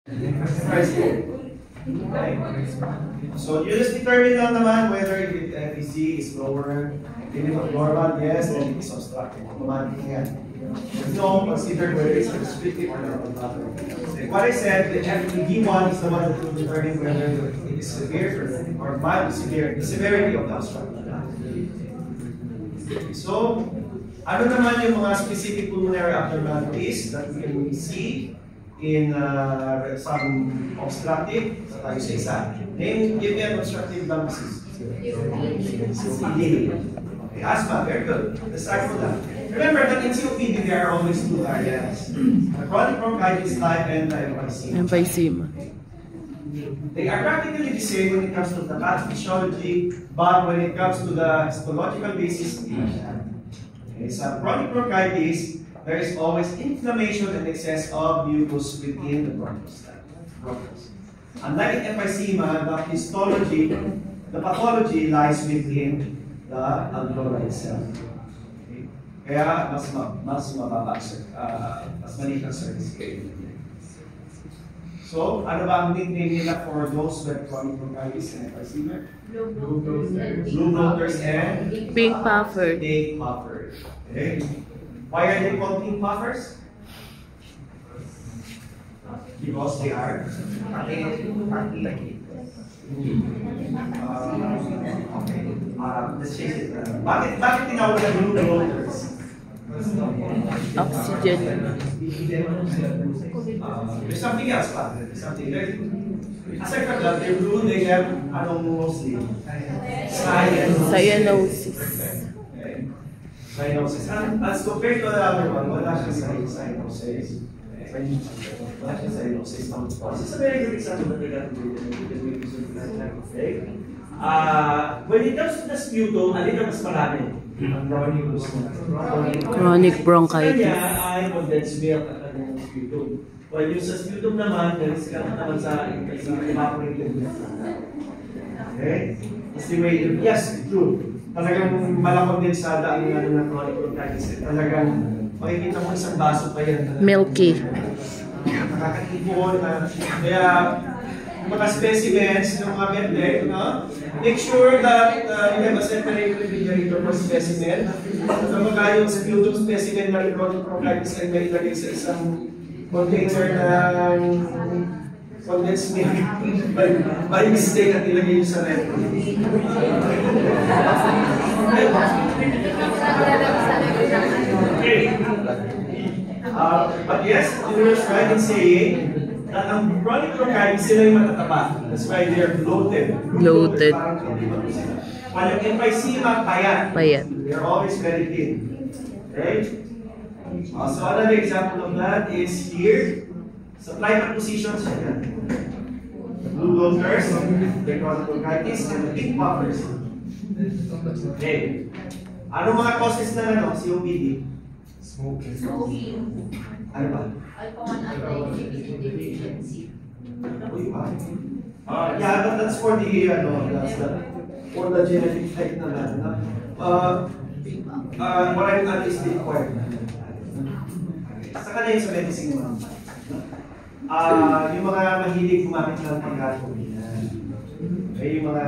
Okay. So you just determine lang naman whether FEC is lower, limit of normal, yes, and it is obstructive. Automatic yan. No, consider whether it's restrictive or not. What I said, the FED1 is the one that will determine whether it is severe or mild severe, the severity of the obstruction. So, ano naman yung mga specific pulmonary abnormalities that we can see in some obstructive, sa tayo sa isa. Name, give me an obstructive lung disease. COPD. Okay, asthma, very good. Let's start with that. Remember that in COPD there are always two areas. Chronic bronchitis type and emphysema. They are practically the same when it comes to the pathophysiology, but when it comes to the histological basis, okay, so chronic bronchitis, there is always inflammation and excess of mucus within the bronchus. Unlike in emphysema, the histology, the pathology lies within the alveoli itself. Okay? Kaya mas mababa, mas maliit ang surface area. So, ano ba ang nickname nila for those with chronic bronchitis and emphysema? Blue bloaters and pink puffer. Pink puffer. Okay. Why are they called pink puffers? Because they are let's change it. Bakit tinawag na blue bloaters? Oxygen. There's something else pa. Aside from that, they're blue, they have mostly? Cyanosis. Cyanosis. As compared to the other one, wala siya cyanosis. Wala siya cyanosis. This is a very good example that we got to do. When it comes to the sputum, alin ang mas marami? Chronic bronchitis. Kanya ay condensed milk at kanyang sputum. While yung sa sputum naman, sikat naman sa evaporated milk. Okay? Estimated, yes, true. Talagang malakondensada ang ng chronic bronchitis. Talagang makikita mo isang baso pa yan. Milky. Nakakatipon na. Kaya, mga specimens ng mga medley, make sure that you have a separate refrigerator for specimen. Kapag yung sputum specimen na chronic bronchitis ay may ilagay sa isang container ng condensed milk. By mistake at ilagay yung sa refrigerator. Okay. But yes, you were right in saying that ang chronic bronchitis sila yung matataba. That's why they're bloated. Bloated. While yung emphysema, payat. They're always very thin. Okay? So another example of that is here. Supply positions. The blue bloaters, the chronic bronchitis, and the pink puffers. Okay. Ano mga causes na COPD? Smoking. Ano ba? Alpha-1 antitrypsin deficiency. Yeah, but that's for the for the genetic type naman. What I'm at is the acquired. Sa kanya sa medicine mo. Yung mga mahilig gumamit ng panggatong. Yung mga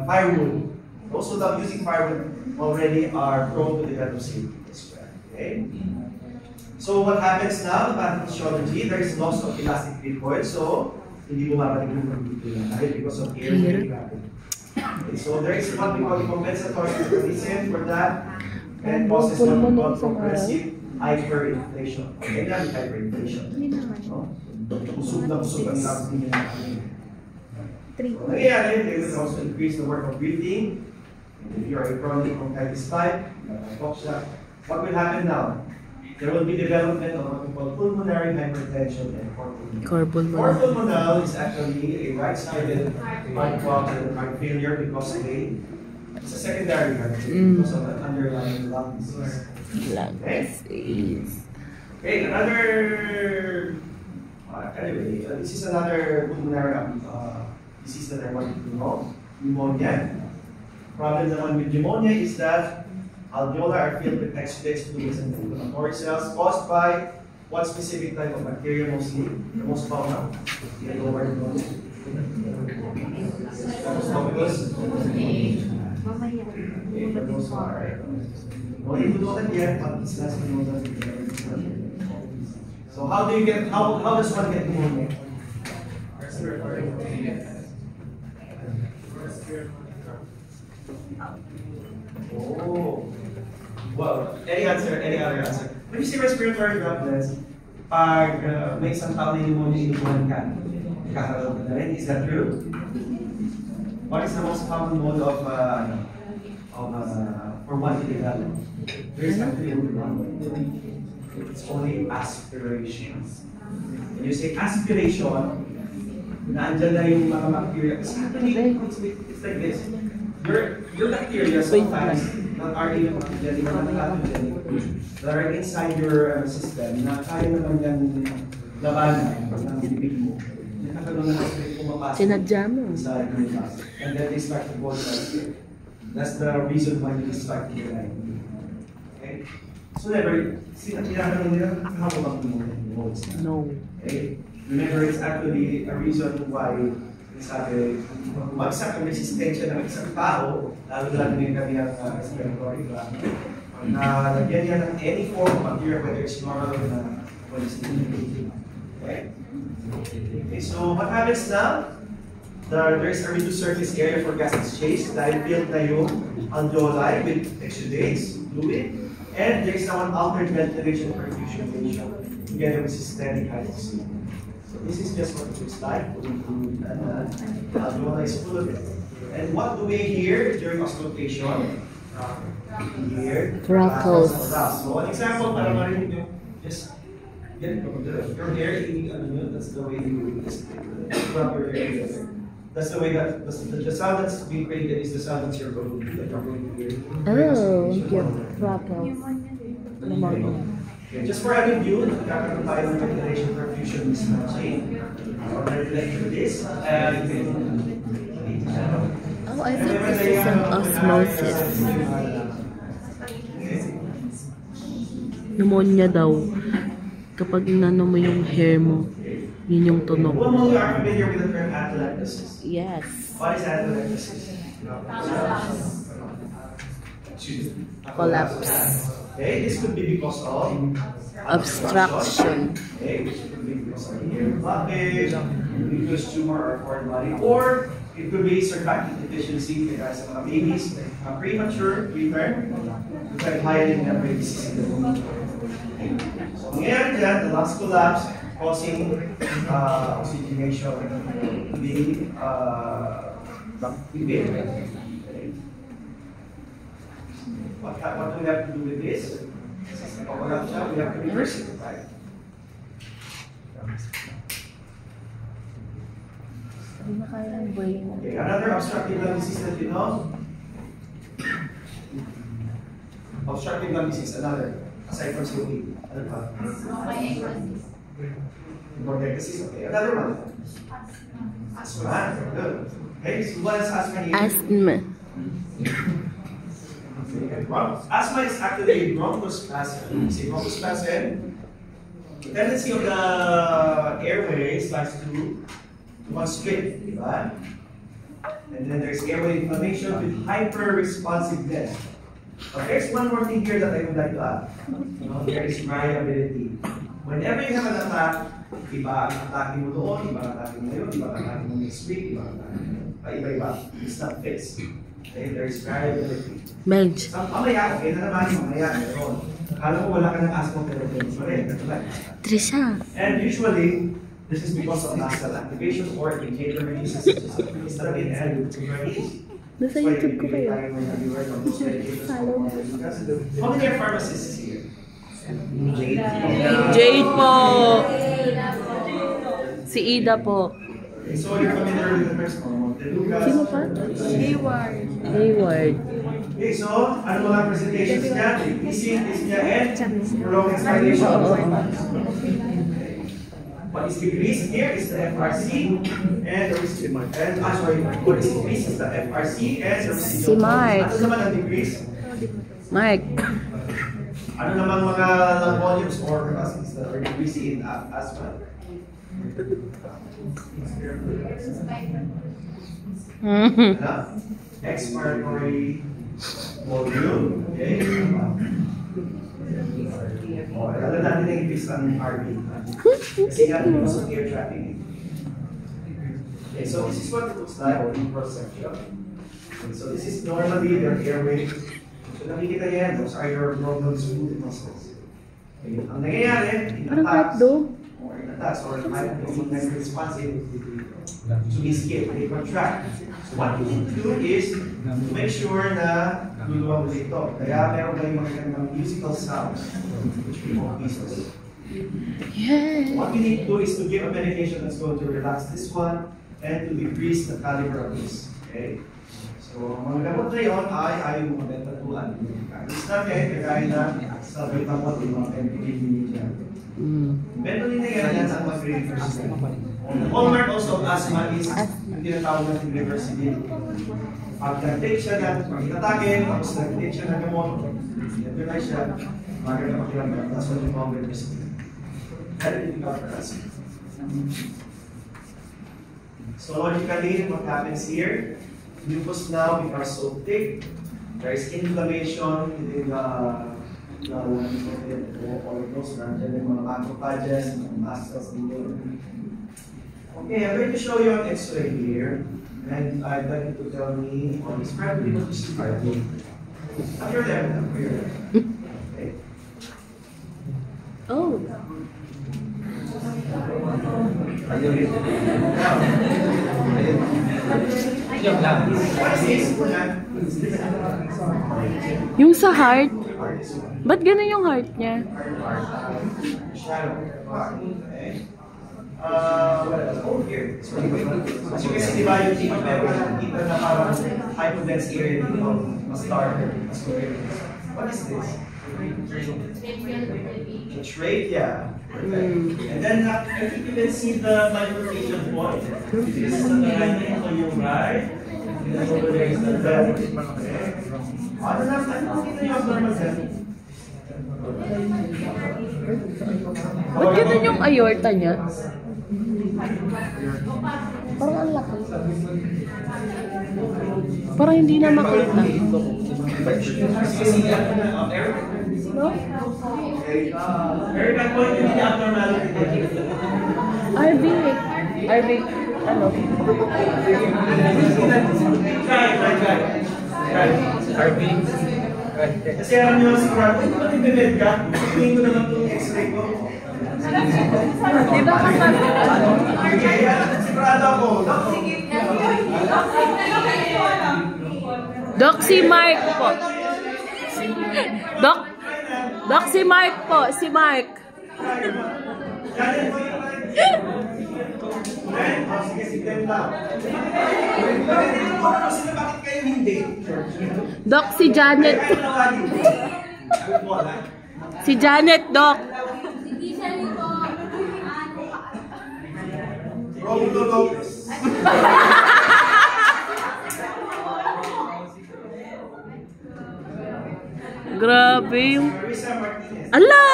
firewood. Those who love using firewood already are prone to develop COPD as well. Okay? So what happens now, the pathophysiology, there is loss of elastic recoil, so hindi bumabalik yung pagbubulan because of air gravity. Okay, so there is what we call the compensatory mechanism for that, and causes what we call progressive hyperinflation. Okay, that's hyperinflation. Usog na usog ang labs niya. Nangyayari, they will also increase the work of breathing. If you are a chronic bronchitis type, what will happen now? There will be development of what we call pulmonary hypertension and cor pulmonale is actually a right-sided heart problem and heart failure because it's a secondary heart failure because of an underlying lung disease. Okay, another. Anyway, this is another pulmonary disease that I wanted to know. Pneumonia. Problem naman with pneumonia is that alveoli are filled with exudates, fluids, and inflammatory cells caused by what specific type of bacteria mostly? The most common? The lower nose. Staphylococcus. No need to know that yet, but it's less to know that. So how do you get, how does one get pneumonia? Oh. Well, any answer, any other answer. When you say respiratory droplets, pag may isang tao na pneumonia, inutuhan ka. Kakaroon ka na rin. Is that true? What is the most common mode of for one to develop? There is actually only one. It's only aspiration. When you say aspiration, naandyan na yung mga bacteria. It's like this. Your bacteria sometimes not are even pathogenic or non-pathogenic that are inside your system na kaya naman yan labanan ng bibig mo. Nakakaroon na kasi pumapasok Sinadya mo. inside your body. And then they start to go inside. That's the reason why you start to get like. Okay? So never, tinatanong nila, how about the No. Okay? Remember, it's actually a reason why sabi, bumagsak ang resistensya ng isang tao, lalo-lalo din kami ang respiratory gland, na lagyan niya ng any form of bacteria, whether it's normal or not, what is it? Okay? Okay, so what happens now? There's a reduced surface area for gas exchange dahil filled na yung alveoli with exudates, fluid, and there's now an altered ventilation perfusion ratio together with systemic hypoxia. This is just what it looks like. Alveoli is full of it. And what do we hear during auscultation? Here. Freckles. So an example, para marinig nyo, just get your hair, that's the way you rub your hair together. That's the way that, the sound that's being created is the sound that you're going to hear. Oh, your freckles. Okay, just for having view, nagkakaroon tayo ng ventilation perfusion mismatching. So, let's do this. Oh, I thought this is an osmosis. Pneumonia daw. Kapag inano mo yung hair mo, yun yung tunog. Who among you are familiar with the term atelectasis? Yes. What is atelectasis? Collapse. Okay, this could be because of Obstruction. Okay, which could be because of ear blockage, mucous tumor or foreign body, or it could be surfactant deficiency kaya sa mga babies, premature, preterm, you can highly membrane disease in the womb. So, mangyayari dyan, the lungs collapse, causing oxygenation to be evaded. What do we have to do with this? We have to reverse it, right? Okay, another obstructive lung disease that you know? Obstructive lung disease, another, aside from COPD. Ano pa? Bronchiectasis, okay. Another one. Asthma, good. Okay, so what is asthma here? Asthma. Asthma is actually a bronchospasm. It's a bronchospasm. The tendency of the airways likes to constrict, right? And then there's airway inflammation with hyper-responsiveness. But there's one more thing here that I would like to add. There is variability. Whenever you have an attack, iba ang atake mo doon, iba ang atake mo yun, iba ang atake mo next week, iba ang atake mo. Iba-iba. It's not fixed. Okay, there is variability. Bench. Mamaya, okay na naman, mamaya, meron. Alam mo wala ka ng asthma pero meron pa rin. Trisha. And usually, this is because of nasal activation or indicator releases such as histamine and release. Nasa YouTube ko kayo. How many are pharmacists here? Jade po. Si Ida po. So you're familiar with the first one? Sino pa? Hayward. Hayward. Okay, so ano mga presentations niya? Decreasing dyspnea and prolonged expiration. What is decreased here is the FRC and the residual. What is decreased is the FRC and the residual. Si Mark. Ano naman ang decrease? Mark. Ano namang mga volumes or capacities that are decreasing in asthma? Ano? Expiratory volume. Okay. Alam natin na increase ang RV. Kasi nga, because of air traffic. Okay, so this is what it looks like in cross-section. So this is normally their airway. So nakikita niya yan, those are your normal smooth muscles. Okay. Ang nangyayari, in attacks, or hyper responsive to escape, they contract. So what you need to do is to make sure na luluwag ulit ito. Kaya meron kayong magandang musical sounds which we call pieces. Yeah. What we need to do is to give a medication that's going to relax this one and to decrease the caliber of this. Okay? So, ang mga gamot na yun ay ayaw mo mabentatuan. Alis natin, kagaya na sa betamol, yung mga pentyl. Bentonil na yan ang mag-reverse. The hallmark also of asthma is yung tinatawag natin reversibility. Pag nag-take siya ng pag-atake, tapos nag-take siya ng gamot, nag-realize siya, maganda pakiramdam. That's what we call reversibility. That is the for asthma. So logically, what happens here? Mucus now becomes so thick. There is inflammation within the organs, and mga macrophages, mga mast cells. Okay, I'm going to show you an X-ray here, and I'd like you to tell me or describe me what you see. After that, okay. Oh. Yung sa heart? Ba't ganun yung heart niya? Over here. As you can see, diba yung team, meron ka nakikita na parang hypodense area dito, mas darker, mas compared to this. What is this? The trachea. And then I think you can see the bifurcation point. This is on the right hand on your right. And then over there is the left. Ano na, nakikita yung abnormal cell. Ba't ganun yung aorta niya? Parang ang laki. Parang hindi na makita. No? Very bad point to be the abnormality. RV. RV. Ano? Try. RV. Kasi alam nyo, sigurado, kung nag-bed ka, tingin ko naman itong x-ray ko. Di ba kapag Kaya, sigurado ako. Doc, si Mark po. Doc, si Mark po. Si Mark. Sige, sige lang. Bakit kayo hindi? Doc, si Janet. Si Janet, Doc. Romulo Lopez. Grabe yung... Marisa Martinez. Ala!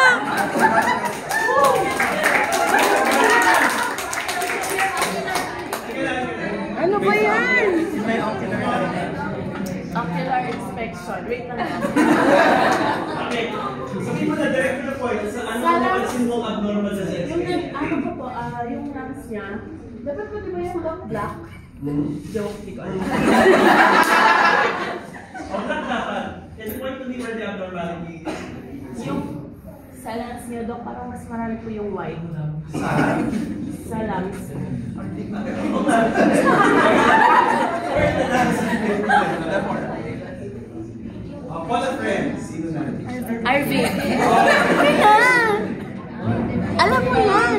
Ano ba yan? Ocular inspection. Wait lang. Okay. Sabihin mo na direct to the point. Sa ano ang napansin mong abnormal sa sex? Yung ano po po, yung lungs niya, dapat po di ba yung black? Joke, di ko alam. Ang black dapat. Can you point to me where the abnormality is? Yung sa lungs niya, Dok, parang mas marami po yung white. Saan? Sa lungs. Call a friend. Sino na? RV. Kaya! Alam mo yan!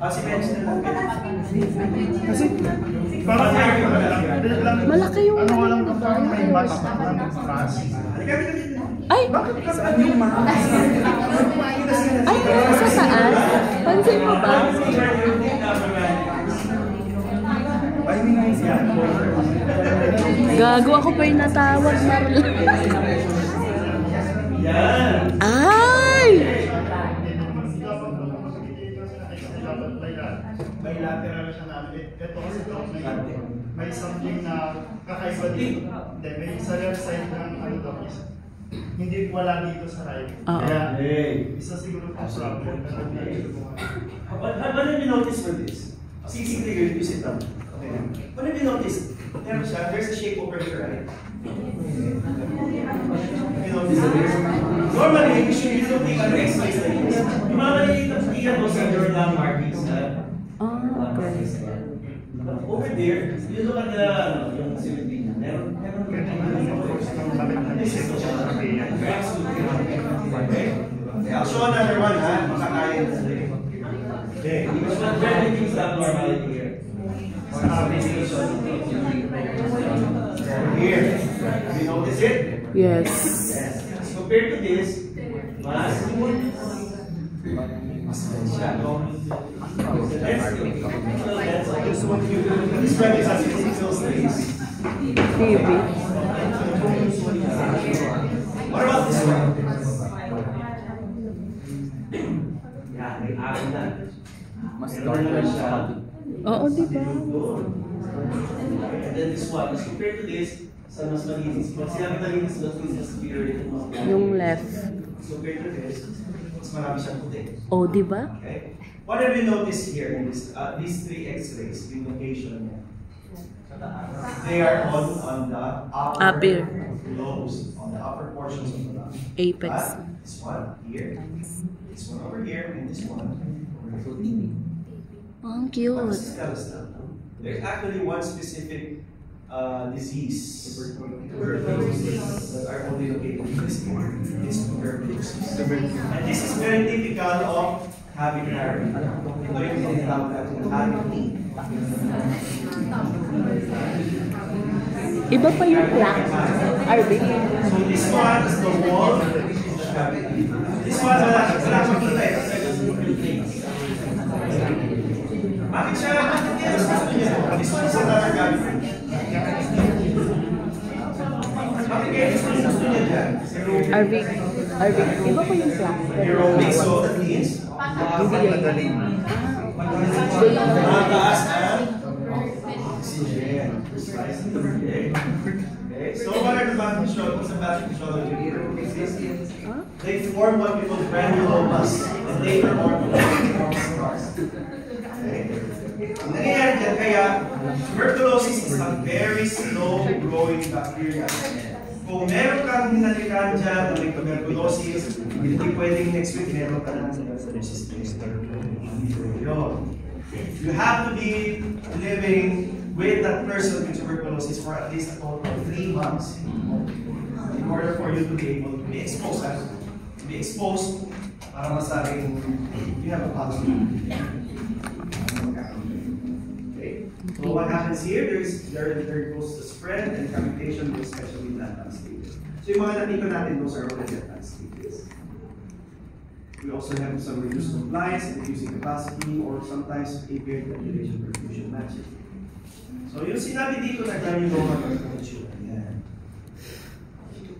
Si Bench na lang. Kasi parang Malaki yung ano ano lang niya, to, diba? parang may Yung mata aorta. parang taas. Ay! Bakit saan yung mata? Ay, sa taas? Pansin mo ba? Ay, hindi nga yung Gago ako pa yung natawag, Marlon. Yan. Ay! May lateral siya namin. Ito kasi ito, may something na kakaiba dito. Hindi, may sa left side ng ano daw is hindi wala dito sa right. Oo. Kaya Hey. isa siguro po problem. What have you noticed for this? Sige, you sit down. Okay. What have you noticed? Meron siya, there's a shape over here, right? You notice that normally, you don't take an exercise like this. Yung mga maliliit na iyan mo sa your lung markings, Okay. over there, you look at the, yung symmetry niya. Meron this is okay. I'll show another one, ha? Makakaya na sila. Okay, because what really things abnormality here. Here, have you noticed it? Yes. Yes. As compared to this, mas siya, no? This one is as physical space. TV. What about this one? Yeah, may akin na. Mas darker siya. Oo, di ba? And then this one, as compared to this, sa mas malinis. Pag sinabi malinis, mas superior ito. Yung left. As compared to this, mas marami siyang puti. Oh, di ba? Okay? What have you noticed here in this, these three X-rays, yung location niya? They are all on the upper lobes, on the upper portions of the lung. Apex. This one here, this one over here, and this one over here. Oh, ang cute. What does this tell us now? There's actually one specific disease that are only located in this part. It's tuberculosis. And this is very typical of having therapy. Ito yung tinatawag natin ng having. Iba pa yung plaque. RB. So this one is the wall of the cavity. This one, wala makita eh. Bakit siya? This one is another cavity. Bakit kaya this one is gusto niya dyan? RB. RB. Iba pa yung plaque. Aerobic, so that means Madaling. mataas ang oxygen. Okay, so what are the pathophysiology? They form what we call granulomas, and later on form scars. Okay? Ang nangyayari dyan, kaya tuberculosis is a very slow-growing bacteria. Kung meron kang hinalikan dyan na may tuberculosis, hindi pwedeng next week meron ka ng tuberculosis. You have to be living with that person with tuberculosis for at least a total of 3 months in order for you to be able to be exposed. To be exposed para masabing you have a positive. Okay. So what happens here? There goes the spread and cavitation, especially in advanced stages. So yung mga natito natin, those are already advanced stages. We also have some reduced compliance and reducing capacity or sometimes impaired ventilation perfusion matching. So yung sinabi dito na granuloma perfusion, yan.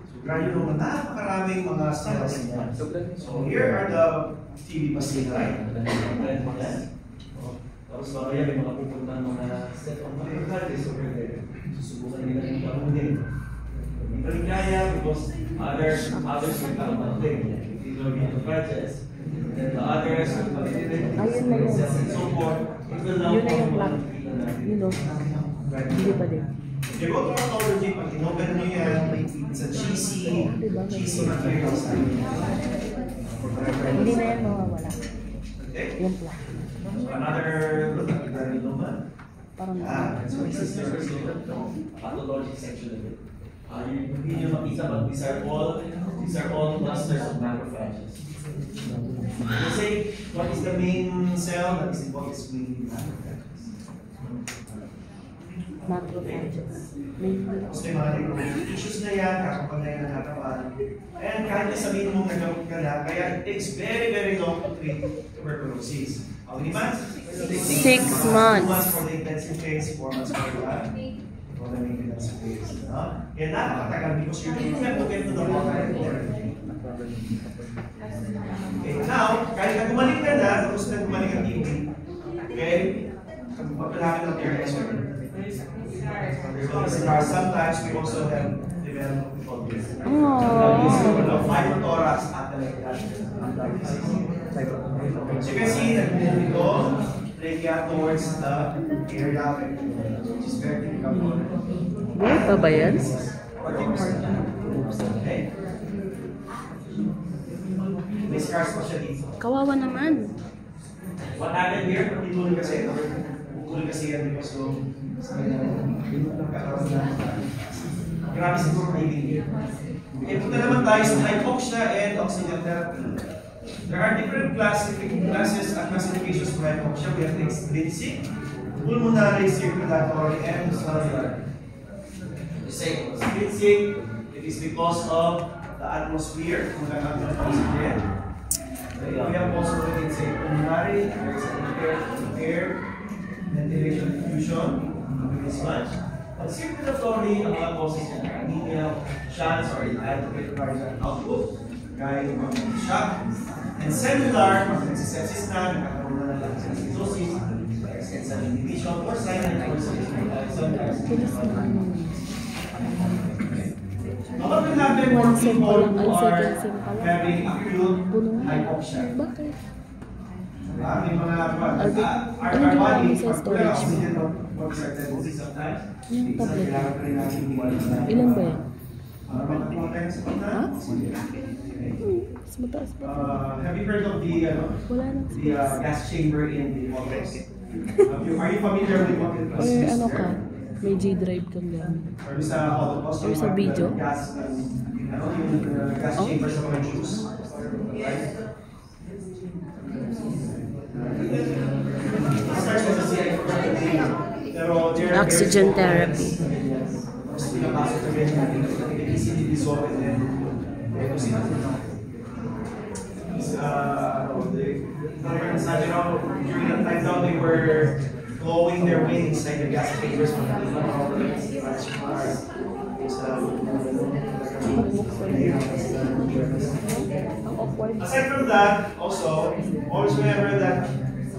So granuloma, napakaraming mga cells niya. So here are the TB bacilli. Tapos mamaya may mga pupunta mga set of myocarditis over there. Susubukan nila yung pamunin. Hindi pa rin kaya because others will come up there. Branches, and the others will continue cells and so forth. It will now form You know. Hindi pa din. if you go to pathology, pag inopen nyo yan, it's a cheesy material. Hindi na yan mawawala. Okay? Yung plaque. So another look at the granuloma. Parang So this is your pathology section of it. Hindi nyo makita but these are all clusters of macrophages. You say, what is the main cell that is involved is mainly macrophages. macrophages. Tapos may mga necrotic tissues na yan, kakapag na yan natatapan. And kahit na sabihin mong nagamot ka na, kaya it takes very, very long to treat tuberculosis. How many months? 6 2 months. months for the intensive phase, 4 months for the for the maintenance phase. Kaya napakatagal because you have to get to the water and everything. Okay, now, kahit na gumaling ka na, tapos na gumaling ang TV, okay, magpapalaki ng your x-ray. So, sometimes we also have developed what we call this. Phytothorax at the so you can see that ito, trachea towards the area which is very difficult. Buhay pa ba yan? Okay. May scars pa siya dito. Kawawa naman. What happened here? Pagtituloy kasi. Pagtituloy kasi yan because so nagkakaroon na. Grabe siguro breathing here. Okay, punta naman tayo sa hypoxia and oxygen therapy. There are different classes and classifications for hypoxia. We have extrinsic, pulmonary, circulatory, and cellular. We say extrinsic, it is because of the atmosphere, kung nagkakaroon ng oxygen. We have also what we say pulmonary, there is air, ventilation, diffusion, this much. At circulatory, ang mga causes ng anemia, shots, or inadequate cardiac output, gaya ng mga shock. And cellular, pag nagsisepsis na, nagkakaroon na ng acidosis, sensory inhibition, or silent sometimes. What will happen for people who are having acute hypoxia? Bakit? May mga our body, particular oxygen works our tendencies sometimes. Yung tablet. Kailangan pa rin natin Ilan ba yan? makakuha tayo sa pagka. Mas mataas pa. Have you heard of the Wala nang the gas chamber in the complex? Are you familiar with what it Or is? ano ka? May G-drive kang gamit. Or sa Holocaust? Or sa video? Gas, yung gas chamber sa mga Jews. Right? Starts with the CI. Pero there are Oxygen therapy. Tapos pinapasok na rin natin, easily dissolve and then sabi raw, during that time daw, they were blowing their wings like the gas chambers from the aside from that, also, always remember that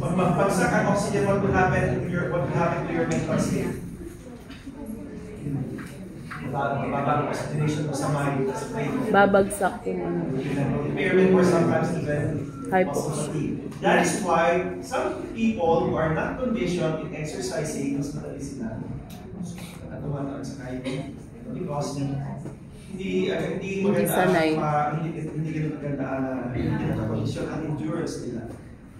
pag magbagsak ang oxygen, what will happen to your mental state? Mababang oxygenation mo sa mind, sa brain. Babagsak yung ano. Impairment or sometimes even Hypoxia. That is why some people who are not conditioned in exercising, mas madali sila tumataan sa kayo. Because hindi sanay. hindi ganun maganda hindi nakakondisyon ang endurance nila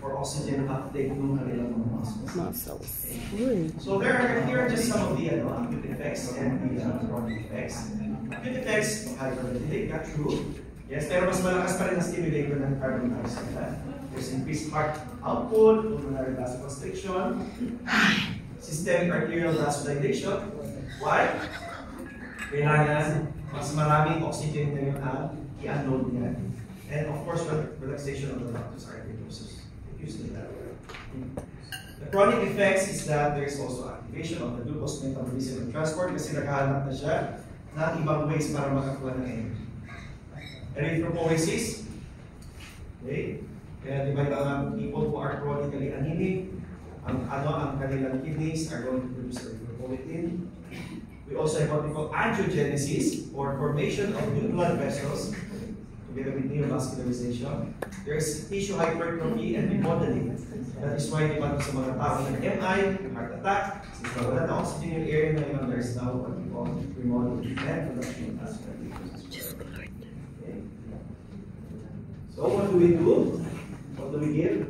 for oxygen uptake ng kanilang mga muscles. Muscles. Uy. So here are just some of the acute effects and the chronic effects. Acute effects, hyperventilate, that's true. Yes, pero mas malakas pa rin ang stimulator ng carbon dioxide. There's increased heart output, pulmonary vasoconstriction, systemic arterial vasodilation. Why? Kailangan mas maraming oxygen na yung i-unload niya. And of course, relaxation of the ductus arteriosus. Usually that way. The chronic effects is that there is also activation of the glucose metabolism and transport kasi naghahanap na siya ng ibang ways para makakuha ng energy. Erythropoiesis. Okay? Kaya di ba yung people who are chronically anemic, ang kanilang kidneys are going to produce erythropoietin. We also have what we call angiogenesis or formation of new blood vessels together with neovascularization. There is tissue hypertrophy and remodeling. That is why di ba sa mga tao ng MI, heart attack, since wala na oxygen yung area na yun, there is now what we call remodeling and production of vascular tissue. Okay. So what do we do? What do we give?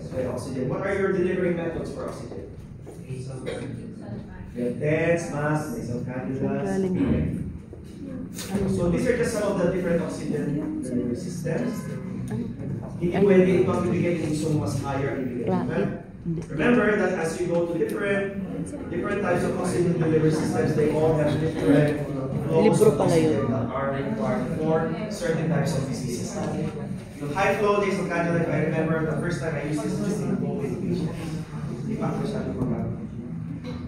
Okay, oxygen. What are your delivery methods for oxygen? We have TENS, masks, nasal cannulas. So these are just some of the different oxygen delivery systems. Hindi pwede ito ang ibigay yung isang mas higher ibigay. Remember that as you go to different types of oxygen delivery systems, they all have different flows of oxygen that are required for certain types of diseases. The high flow nasal cannula, if I remember the first time I used this just in COVID patients. Di pa ako siya gumagamit.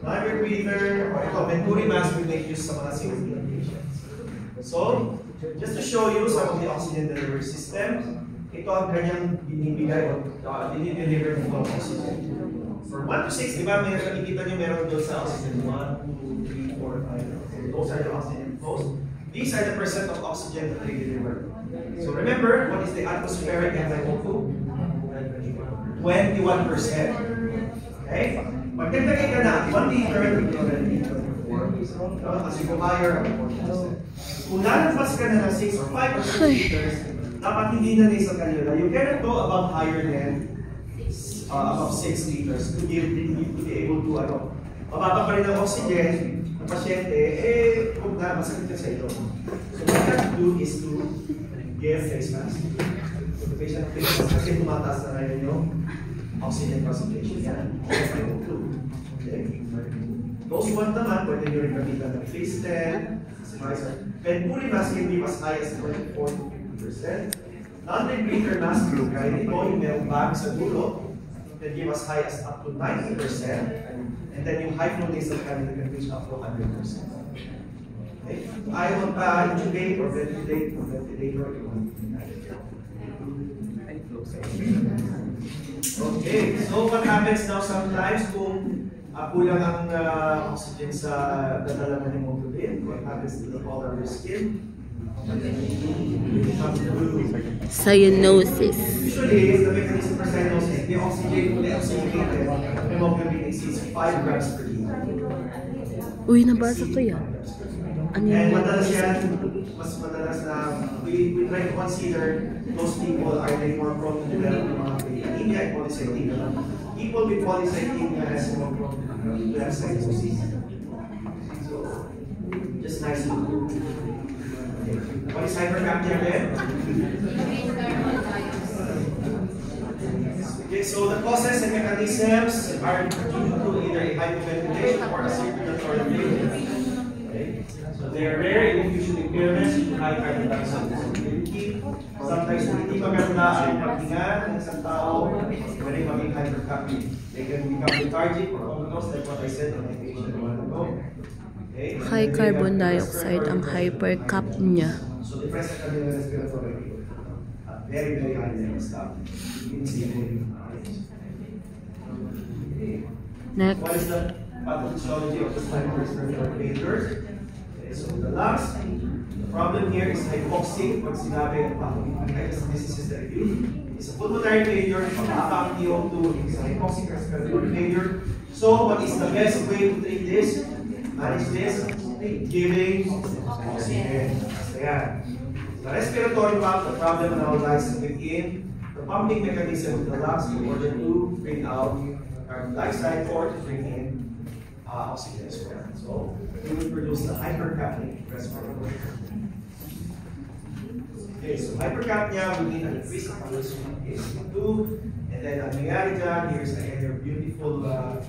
Non-air breather, o ito, Venturi mask will make use sa mga COPD patients. So, just to show you some of the oxygen delivery system, ito ang kanyang binibigay o dinideliver ng oxygen. For 1 to 6, di ba, may nakikita nyo meron doon sa oxygen 1, 2, 3, 4, 5. Those are the oxygen flows. These are the percent of oxygen that they deliver. So remember, what is the atmospheric FiO2? 21%. Okay? Magdagdagay ka na, 1 liter, 4, kasi kung higher, 40%. Kung lalagpas ka na ng 6 or 5 or 6 liters, dapat hindi na nasal cannula. You cannot go above higher than above 6 liters to be able to, mababa pa rin ang oxygen ng pasyente, huwag na, masakit ka sa ilo. So what you have to do is to give face mask. So the patient of face mask kasi tumataas na rin yung oxygen concentration. Yan. Okay. Those who want naman, pwede nyo rin gamitan ng face tent, Venturi mask can be as high as 24 to 50%. Non-air breather mask, kahit ito yung merong bag sa dulo, can give as high as up to 90%. And then yung high flow nasal cannula can reach up to 100%. Okay? I want intubate or ventilate or ventilator. Okay, so what happens now sometimes kung kulang ang oxygen sa dadala ng hemoglobin? What happens to the color of your skin? Cyanosis. Usually, the mechanism for cyanosis, the oxygenated hemoglobin exceeds 5 grams per liter. Uy, nabasa ko yan. Ano And yun? madalas yan, mas madalas na, we try to consider those people, are they more prone to develop mga anemia and polycythemia. People with polycythemia has more prone to have cyanosis. So, just nice to do. What is hypercapnia again? Okay, so the causes and mechanisms are due to either a hypoventilation or a circulatory failure. Okay, so they are rare in diffusion impairments due to high carbon dioxide visibility. Sometimes hindi maganda ang paghinga ng isang tao, pwede maging hypercapnia. They can become lethargic or comatose, like what I said on my patient a while ago. Okay, High carbon dioxide ang hypercapnia. So the present cardinal respiratory rate, very, very high level stuff. You can see it. Next. What is the pathophysiology of the spinal respiratory failures? Okay, so the lungs, the problem here is hypoxic. Pag sinabi ang pathophilitis, this is the review. It's a pulmonary failure, pag-apa ang PO2, it's a hypoxic respiratory failure. So what is the best way to treat this? Manage this, giving oxygen. Ayan. The respiratory pump, the problem now lies within the pumping mechanism of the lungs in order to bring out carbon dioxide or to bring in oxygen as well. So it will produce the hypercapnic respiratory. Okay, so hypercapnia will mean an increase in KCO2, and then ang nangyari dyan, here's again your beautiful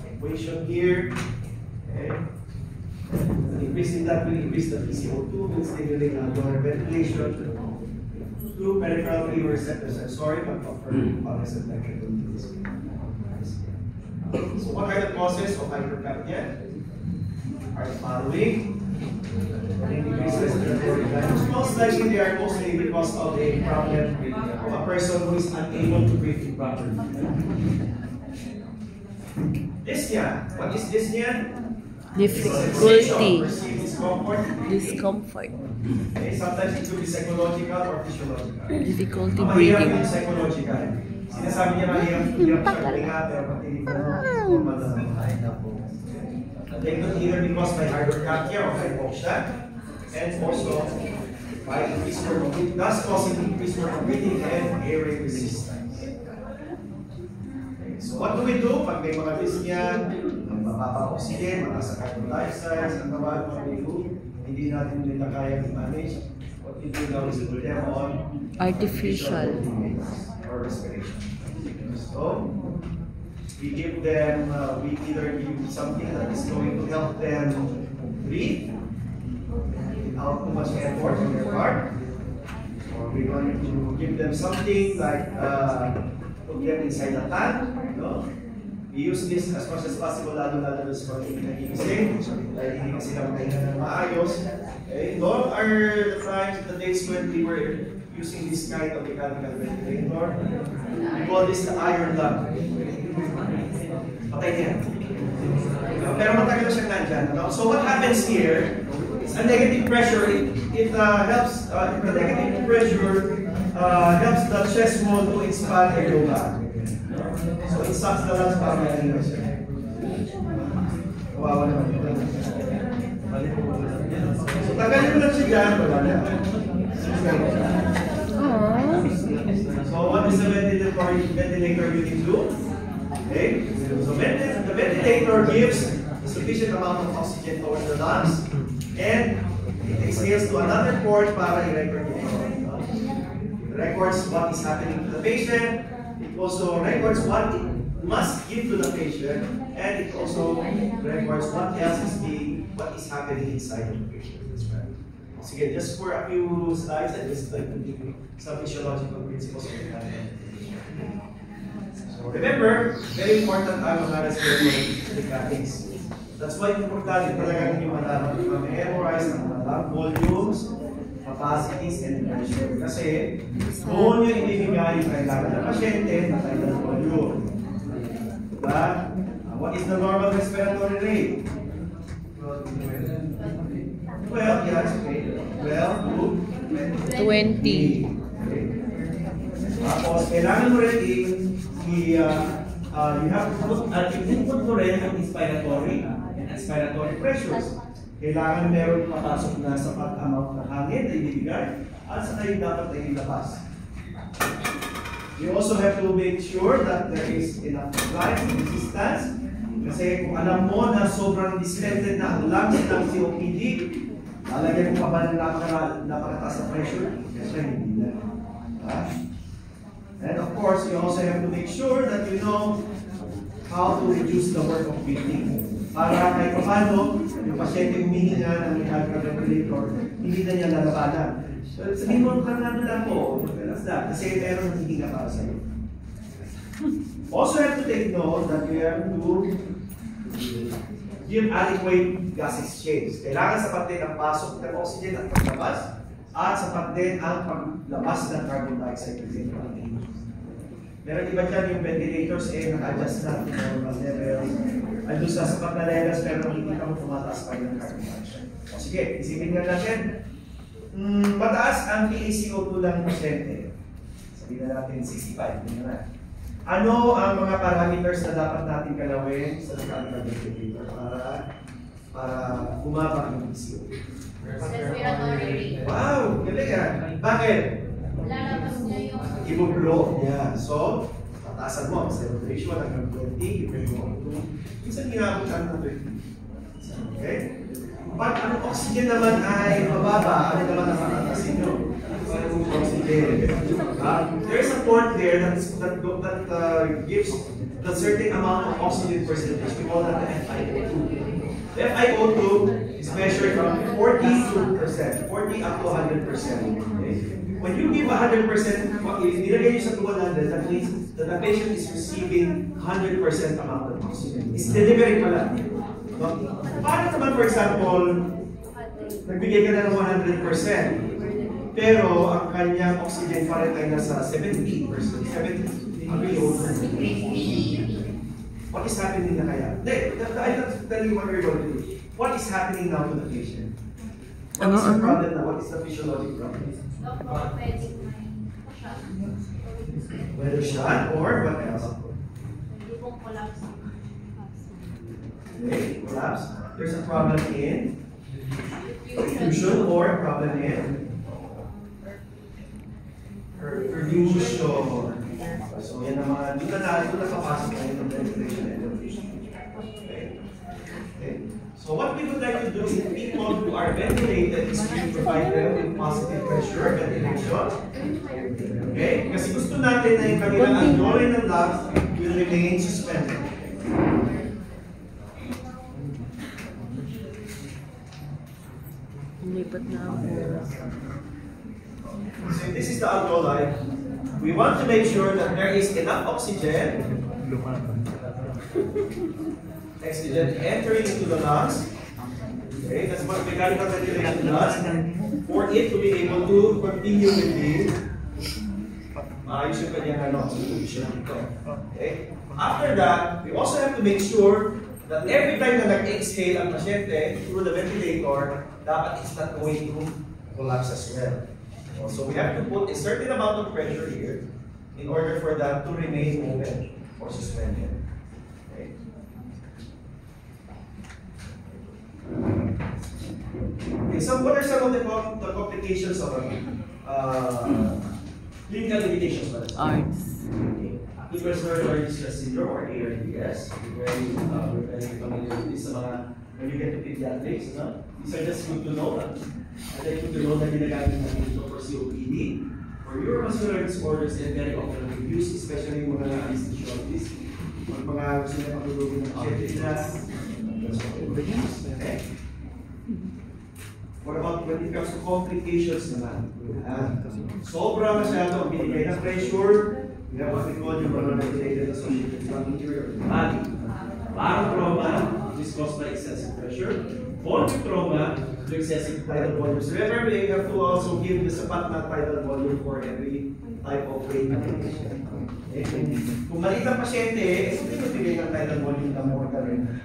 equation here. Okay. Increasing that will increase the PCO2, will stimulate alveolar ventilation to peripheral receptors. I'm sorry, but offer policy that can do this. So what are the causes of hypercapnia? Are the following. Most likely they are mostly because of a problem of a person who is unable to breathe properly. Dyspnea. What is dyspnea? Difficulty. Discomfort. Okay, sometimes it could be psychological or physiological. Difficulty Mahirap breathing. yung psychological. Sinasabi niya mahirap siya maghinga, pero pati normal na po. They could either be caused by hypercapnia or hypoxia, and also by increased morbidity, thus causing increased morbidity and airway resistance. Okay, so what do we do pag may mga dyspnea? Mababa oxygen, mataas ang carbon dioxide, sa tawag, what we do, hindi natin nila kaya i-manage. What we do now is to put them on Artificial. or respiration. So, we give them, we either give something that is going to help them breathe without too much effort on their part, or we're going to give them something like put them inside a tank, you know? We i-use this as much as possible, lalo sa mga nagigising, dahil hindi kasi lang kayo na maayos. Okay? Those are the times, the days when we were using this kind of mechanical ventilator. We call this the iron lung. Patay niya. Pero matagal na siyang nandyan. No? So what happens here is a negative pressure. It helps, the negative pressure helps the chest wall to expand and go back. So it sucks the lungs para mahalina siya. Kawawa naman yun. So tagalin mo lang siya dyan. Wala na. So what is the ventilator unit do? Okay, so the ventilator gives a sufficient amount of oxygen towards the lungs, and it exhales to another port para i-record it. It records what is happening to the patient. It also records what it must give to the patient, and it also records what else is happening inside the patient as well. So again, just for a few slides, I just like to give you some physiological principles of the ventilation. So remember, very important ang mga mechanics. That's why importante talaga ninyo malaman kung memorize ang mga lung volumes, capacities, and pressure. Kasi doon yung ibibigay yung kailangan ng pasyente na kailangan volume. Diba? What is the normal respiratory rate? 12, yes, okay. 12 to 20. Okay. Tapos, kailangan mo rin you have to put input mo rin ang inspiratory and expiratory pressures. Kailangan meron papasok na sapat amount ng hangin na ibibigay at saka yung dapat na ilabas. You also have to make sure that there is enough compliance and resistance. Kasi kung alam mo na sobrang distended na ang lungs ng COPD, lalagyan mo pa ba ng napakataas na pressure? Kasi hindi na. And of course, you also have to make sure that you know how to reduce the work of breathing. Para kahit paano, yung pasyente humihinga ng mechanical ventilator, hindi na niya lalabanan. So, sabihin mo, karnado lang po, kasi meron ng hihinga para sa'yo. Also have to take note that you have to give adequate gas exchange. Kailangan sapat din ang pasok ng oxygen at paglabas, at sapat din ang paglabas ng carbon dioxide. Meron iba dyan yung ventilators naka-adjust na normal levels. Ando sa sapat na levels pero hindi ka mo tumataas pa yung carbon dioxide. O sige, isipin nga natin. Mataas ang PaCO2 ng pasyente. Sabihin na natin 65. Ano ang mga parameters na dapat natin galawin sa mechanical ventilator para bumaba ang PaCO2? Respiratory rate. Wow! Galing yan! Bakit? Lalabas niya yung... I-blow niya. So, pataasan mo. Sa ratio hanggang 20, i-blow mo. Minsan ginabot ka ng 20. Okay? Pag ang oxygen naman ay mababa, ano naman ang matatasin nyo? Oxygen. There's a port there that gives the certain amount of oxygen percentage. We call that the FiO2. The FiO2 is measured from 40 up to 100%. Okay? When you give 100%, nilagay nyo sa 200, that means that the patient is receiving 100% amount of oxygen. It's delivering pala. Paano naman, for example, nagbigay ka na ng 100%, pero ang kanyang oxygen pa rin ay nasa 70%. What is happening na kaya? I'll tell you what we're going to do. What is happening now to the patient? What is the problem now? What is the physiologic problem? Whether shot or what else? Okay, collapse. There's a problem in perfusion or a problem in perfusion. So yan ang mga, doon na papasok na yung ventilation and perfusion. Okay. So what we would like to do is people who are ventilated is to provide them with positive pressure ventilation. Okay? Kasi gusto natin na yung kanilang alveoli ng lungs will remain suspended. Lipat na ako. So this is the alveoli. We want to make sure that there is enough oxygen Oxygen entering into the lungs. Okay, that's what mechanical ventilation does. For it to be able to continue with the ayos yung kanyang solution dito. Okay? After that, we also have to make sure that every time na nag-exhale ang pasyente through the ventilator, dapat it's not going to collapse as well. So we have to put a certain amount of pressure here in order for that to remain open or suspended. Okay? Okay, so what are some of the complications of clinical limitations? Arts. Acute respiratory distress syndrome or ARDS. We're very familiar with this when you get to pediatrics. No? These are just good to know. I'd like you to know that ginagamit natin ito for COPD, for neuromuscular disorders, and very often used, especially yung mga anesthesiologists. Pag mga gusto na patulogin ng pasyente nila, that's what we're doing. Okay? What about when it comes to complications naman? Sobra masyado ang binigay na pressure. We have what we call yung ventilated associated lung injury of the body. Barotrauma is caused by excessive pressure. Volume trauma to excessive tidal volume. So remember, you have to also give the sapat na tidal volume for every type of weight application. Okay? Kung maliit ang pasyente, hindi magbigay ng tidal volume na more than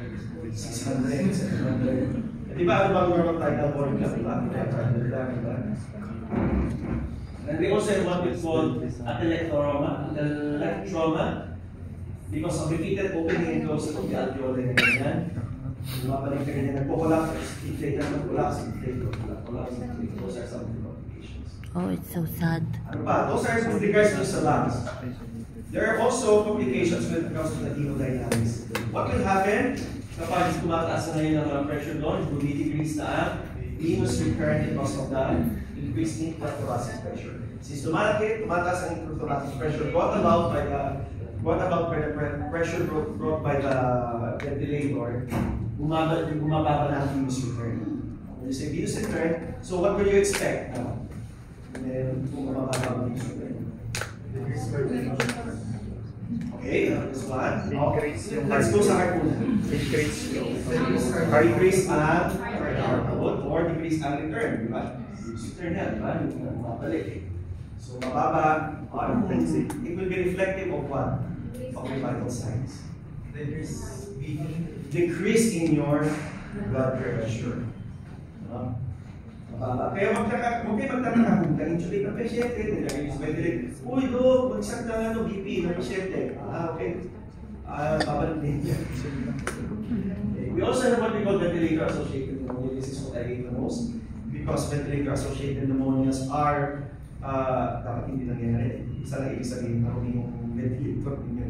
600, 700. Di ba ano bang normal tidal volume lang? And we also have what we call atelectrauma, because of repeated opening and closing of the alveoli na ganyan. Lumabalik ka ganyan, nagpo-collapse, inflate na collapse, inflate, collapse, inflate. Those are some of the complications. Oh, it's so sad. Ano ba? Those are with regards to the lungs. There are also complications when it comes to the hemodynamics. What will happen kapag tumataas na ngayon ang pressure doon, will be decreased na ang venous recurrent because of the increased intrathoracic pressure. Since tumataas ang intrathoracic pressure brought about by the pressure brought by the ventilator, bumababa na ang venous recurrent. When you say venous recurrent, so what will you expect? Kung bumababa ang venous recurrent. Okay, this one. Okay, let's go sa heart muna. Increase ang output or decrease ang return, di ba? Return yan, di ba? Mabalik. So, mababa, it will be reflective of what? Of your vital signs. Decrease in your blood pressure. Kaya huwag kayo magtataka kung nag-intubate ng pasyente, nilagay sa ventilator. Uy, Dok, bagsak na BP ng pasyente. Okay. Babalik din yan. We also have what we call ventilator-associated pneumonia. This is what I hate the most. Because ventilator-associated pneumonias are, dapat hindi nangyayari. Isa lang ibig sabihin na hindi yung ventilator ninyo.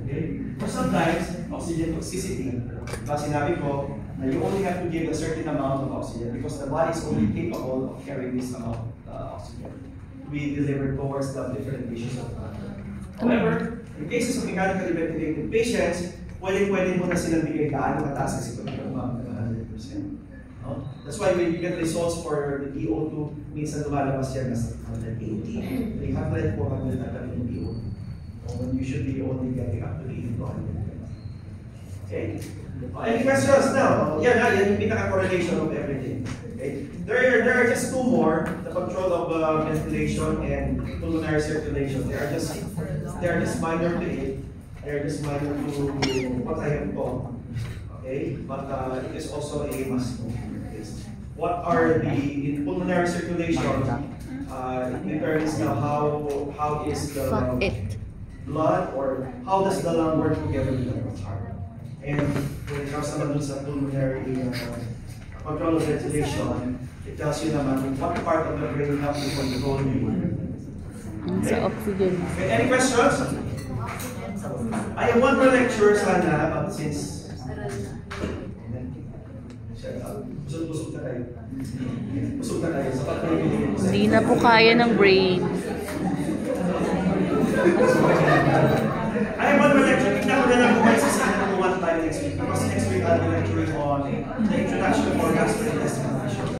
Okay? Or sometimes, oxygen toxicity. Diba sinabi ko, na you only have to give a certain amount of oxygen because the body is only capable of carrying this amount of oxygen to be delivered towards the different tissues of the body. However, in cases of mechanically ventilated patients, pwede mo na silang bigay gaano kataas kasi kung umabot ng 100%. No? That's why when you get results for the DO2, minsan lumalabas yan na 180, 300, 400 na kami yung DO2. When you should be only getting up to 80 to 100. Okay? Any questions now? Yan yung pinaka-correlation of everything. Okay? There are just two more, the control of ventilation and pulmonary circulation. They are just minor to it. They are just minor to what I have taught. Okay? But it is also a must know. What are in pulmonary circulation? It determines now how is the blood or how does the lung work together with the heart. And when it comes naman sa pulmonary control of ventilation, it tells you naman what part of the brain helps to control you. Sa oxygen. Okay, any questions? I have one more lecture sana, but since busog na kayo. Busog na kayo. Hindi na po kaya ng brain.